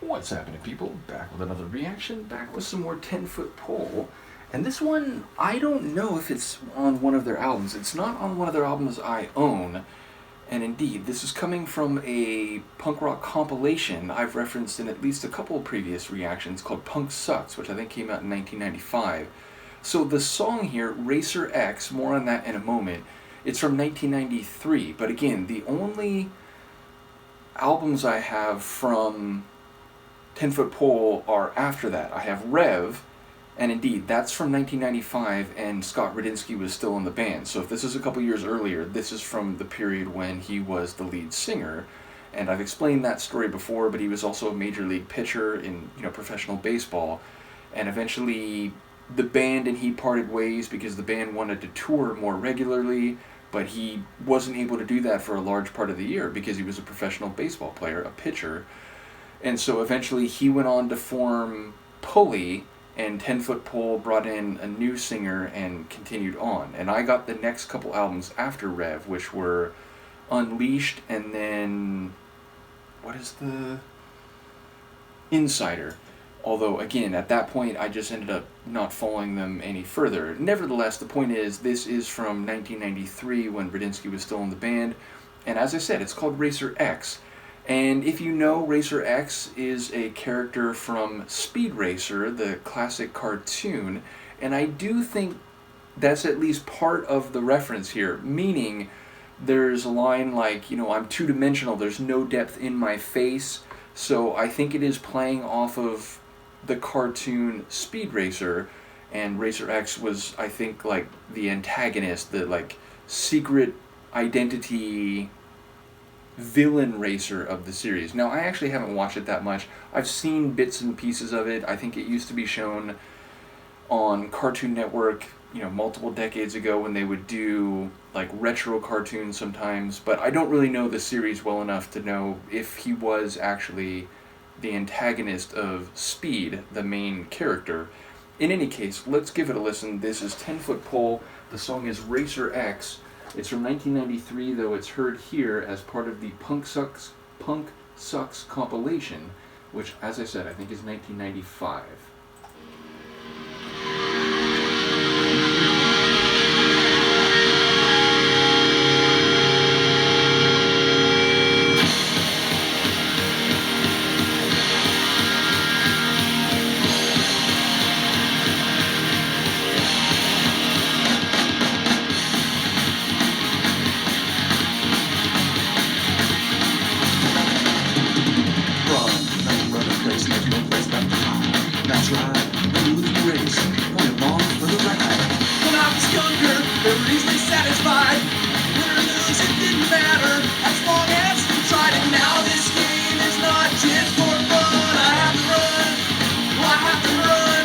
What's happening, people? Back with another reaction, back with some more 10-foot pole. And this one, I don't know if it's on one of their albums. It's not on one of their albums I own. And indeed, this is coming from a punk rock compilation I've referenced in at least a couple of previous reactions called Punk Sucks, which I think came out in 1995. So the song here, Racer X, more on that in a moment, it's from 1993. But again, the only albums I have from 10-foot pole are after that. I have Rev, and indeed, that's from 1995, and Scott Radinsky was still in the band. So if this is a couple years earlier, this is from the period when he was the lead singer. And I've explained that story before, but he was also a major league pitcher in professional baseball. And eventually, the band and he parted ways because the band wanted to tour more regularly, but he wasn't able to do that for a large part of the year because he was a professional baseball player, a pitcher. And so eventually he went on to form Pulley, and 10-foot pole brought in a new singer and continued on. And I got the next couple albums after Rev, which were Unleashed and then, what is the Insider. Although, again, at that point, I just ended up not following them any further. Nevertheless, the point is, this is from 1993 when Radinsky was still in the band. And as I said, it's called Racer X. And if you know, Racer X is a character from Speed Racer, the classic cartoon. And I do think that's at least part of the reference here. Meaning, there's a line like, I'm two-dimensional, there's no depth in my face. So I think it is playing off of the cartoon Speed Racer, and Racer X was, I think, like the antagonist, the secret identity villain racer of the series. Now, I actually haven't watched it that much. I've seen bits and pieces of it. I think it used to be shown on Cartoon Network, multiple decades ago when they would do retro cartoons sometimes, but I don't really know the series well enough to know if he was actually the antagonist of Speed, the main character. In any case, let's give it a listen. This is 10-foot pole. The song is Racer X. It's from 1993, though it's heard here as part of the Punk Sucks compilation, which, as I said, I think is 1995. That's right, who's the race? Running long for the ride. When I was younger, they were easily satisfied. Win or lose, it didn't matter as long as you tried. And now this game is not just for fun. I have to run, I have to run,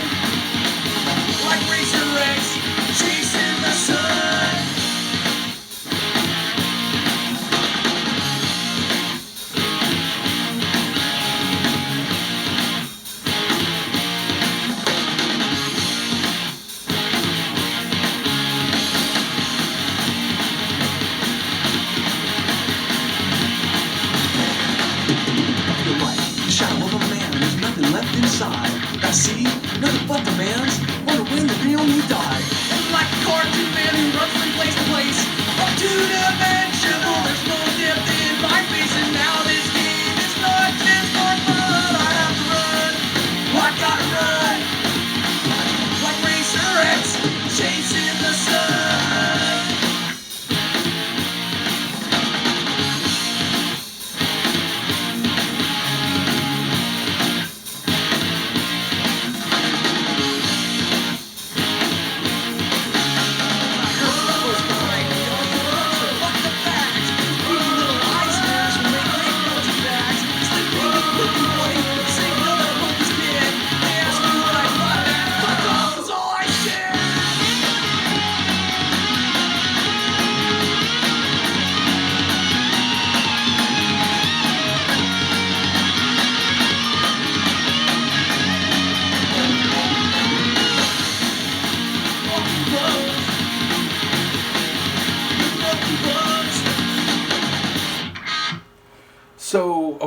like Racer X, chasing the sun. Left inside. I see nothing but demands. Wonder when the real me die. And like a cartoon man who runs from place to place, I'm two-dimensional. There's no depth in my face. And now this game is not just for fun. I have to run. I gotta run. Like Racer X, chasing the sun.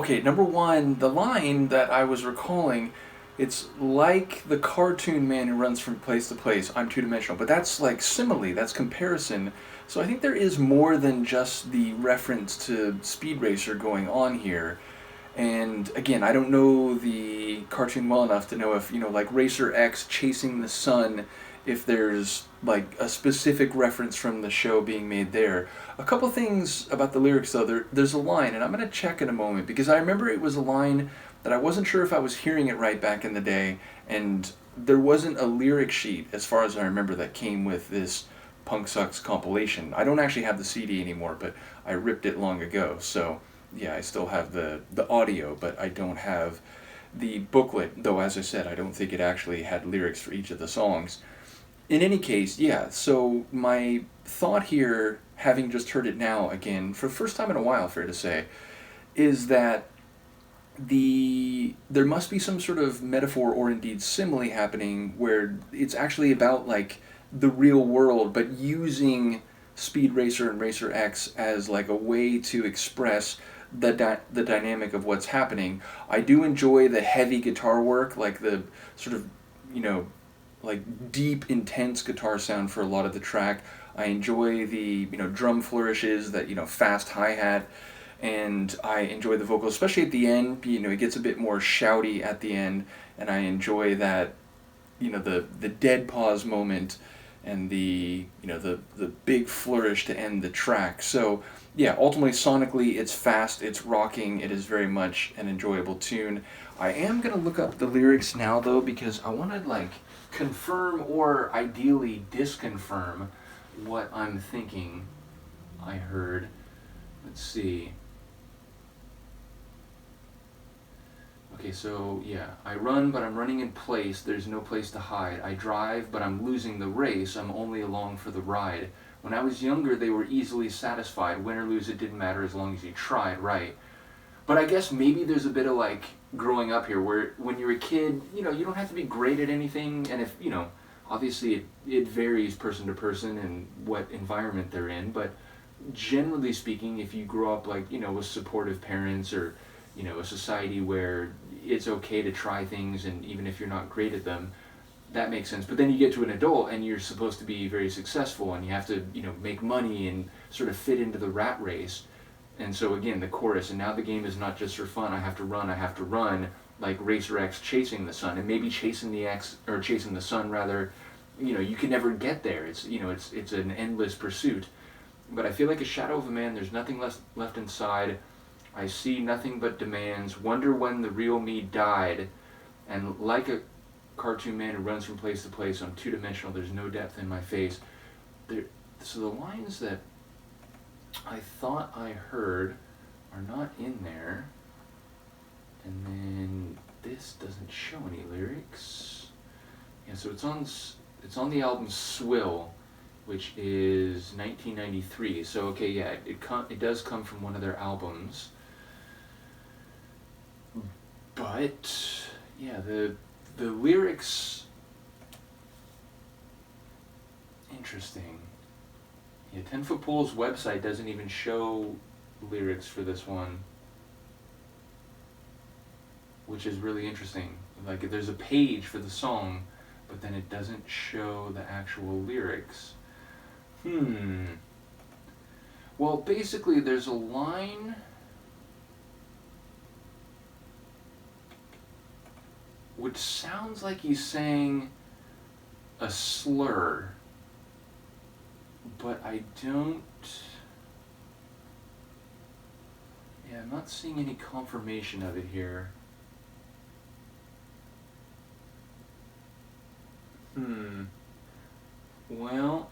okay, number one, the line that I was recalling, it's like the cartoon man who runs from place to place. I'm two-dimensional, but that's like simile. That's comparison. So I think there is more than just the reference to Speed Racer going on here. And again, I don't know the cartoon well enough to know if, like Racer X chasing the sun, if there's like a specific reference from the show being made there. A couple things about the lyrics though, there's a line, and I'm going to check in a moment, because I remember it was a line that I wasn't sure if I was hearing it right back in the day, and there wasn't a lyric sheet, as far as I remember, that came with this Punk Sucks compilation. I don't actually have the CD anymore, but I ripped it long ago, so yeah, I still have the audio, but I don't have the booklet, though as I said, I don't think it actually had lyrics for each of the songs. In any case, yeah, so my thought here, having just heard it now again, for the first time in a while, fair to say, is that there must be some sort of metaphor or indeed simile happening where it's actually about like the real world, but using Speed Racer and Racer X as like a way to express the dynamic of what's happening. I do enjoy the heavy guitar work, like the sort of, like deep, intense guitar sound for a lot of the track. I enjoy the, drum flourishes, that, fast hi-hat, and I enjoy the vocals, especially at the end. It gets a bit more shouty at the end, and I enjoy that, the dead pause moment and the big flourish to end the track. So yeah, ultimately sonically it's fast, it's rocking, it is very much an enjoyable tune. I am going to look up the lyrics now though, because I want to like confirm or ideally disconfirm what I'm thinking I heard. Let's see. Okay, so yeah, I run, but I'm running in place, there's no place to hide. I drive, but I'm losing the race, I'm only along for the ride. When I was younger, they were easily satisfied. Win or lose, it didn't matter as long as you tried, right? But I guess maybe there's a bit of like growing up here where when you're a kid, you don't have to be great at anything, and if, obviously it varies person to person and what environment they're in, but generally speaking, if you grow up like, with supportive parents or, a society where it's okay to try things, and even if you're not great at them, that makes sense. But then you get to an adult and you're supposed to be very successful and you have to, make money and sort of fit into the rat race. And so again, the chorus, and now the game is not just for fun, I have to run, like Racer X chasing the sun, and maybe chasing the sun rather, you can never get there. It's, it's an endless pursuit. But I feel like a shadow of a man, there's nothing left inside. I see nothing but demands, wonder when the real me died, and like a cartoon man who runs from place to place, I'm two-dimensional, there's no depth in my face. So the lines that I thought I heard are not in there, and then this doesn't show any lyrics. Yeah, so it's on the album Swill, which is 1993. So okay, yeah, it does come from one of their albums. But yeah, the lyrics, interesting. Yeah, 10 Foot Pole's website doesn't even show lyrics for this one, which is really interesting. Like, there's a page for the song, but then it doesn't show the actual lyrics. Well, basically, there's a line which sounds like he's saying a slur, but I don't... Yeah, I'm not seeing any confirmation of it here. Well,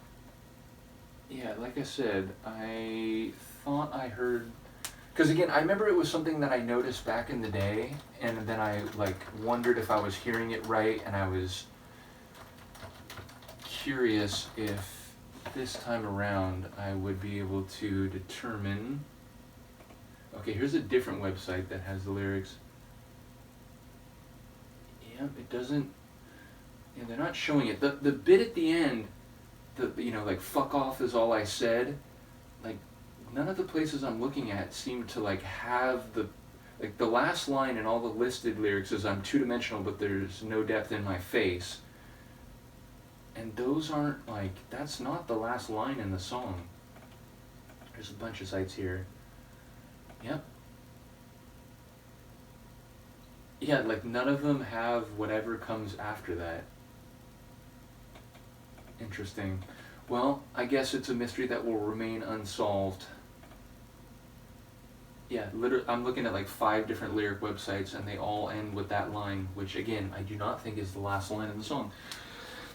yeah, like I said, I thought I heard... Because again, I remember it was something that I noticed back in the day, and then I like wondered if I was hearing it right, and I was curious if this time around I would be able to determine... Okay, here's a different website that has the lyrics. Yep, it doesn't... Yeah, they're not showing it. The bit at the end, like, fuck off is all I said, like, none of the places I'm looking at seem to, like, have the... Like the last line in all the listed lyrics is I'm two-dimensional but there's no depth in my face. And those aren't like, that's not the last line in the song. There's a bunch of sites here. Yep. Yeah, like none of them have whatever comes after that. Interesting. Well, I guess it's a mystery that will remain unsolved. Yeah, literally, I'm looking at like 5 different lyric websites and they all end with that line, which again, I do not think is the last line in the song.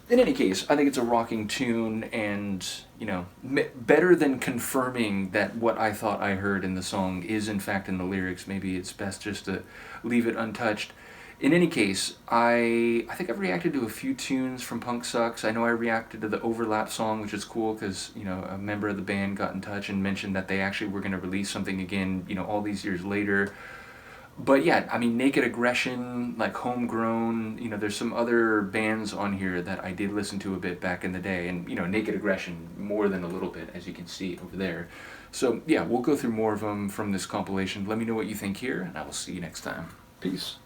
In any case, I think it's a rocking tune and, you know, better than confirming that what I thought I heard in the song is in fact in the lyrics. Maybe it's best just to leave it untouched. In any case, I think I've reacted to a few tunes from Punk Sucks. I know I reacted to the Overlap song, which is cool because, you know, a member of the band got in touch and mentioned that they actually were going to release something again, you know, all these years later. But yeah, I mean, Naked Aggression, like Homegrown, you know, there's some other bands on here that I did listen to a bit back in the day. And, you know, Naked Aggression more than a little bit, as you can see over there. So yeah, we'll go through more of them from this compilation. Let me know what you think here, and I will see you next time. Peace.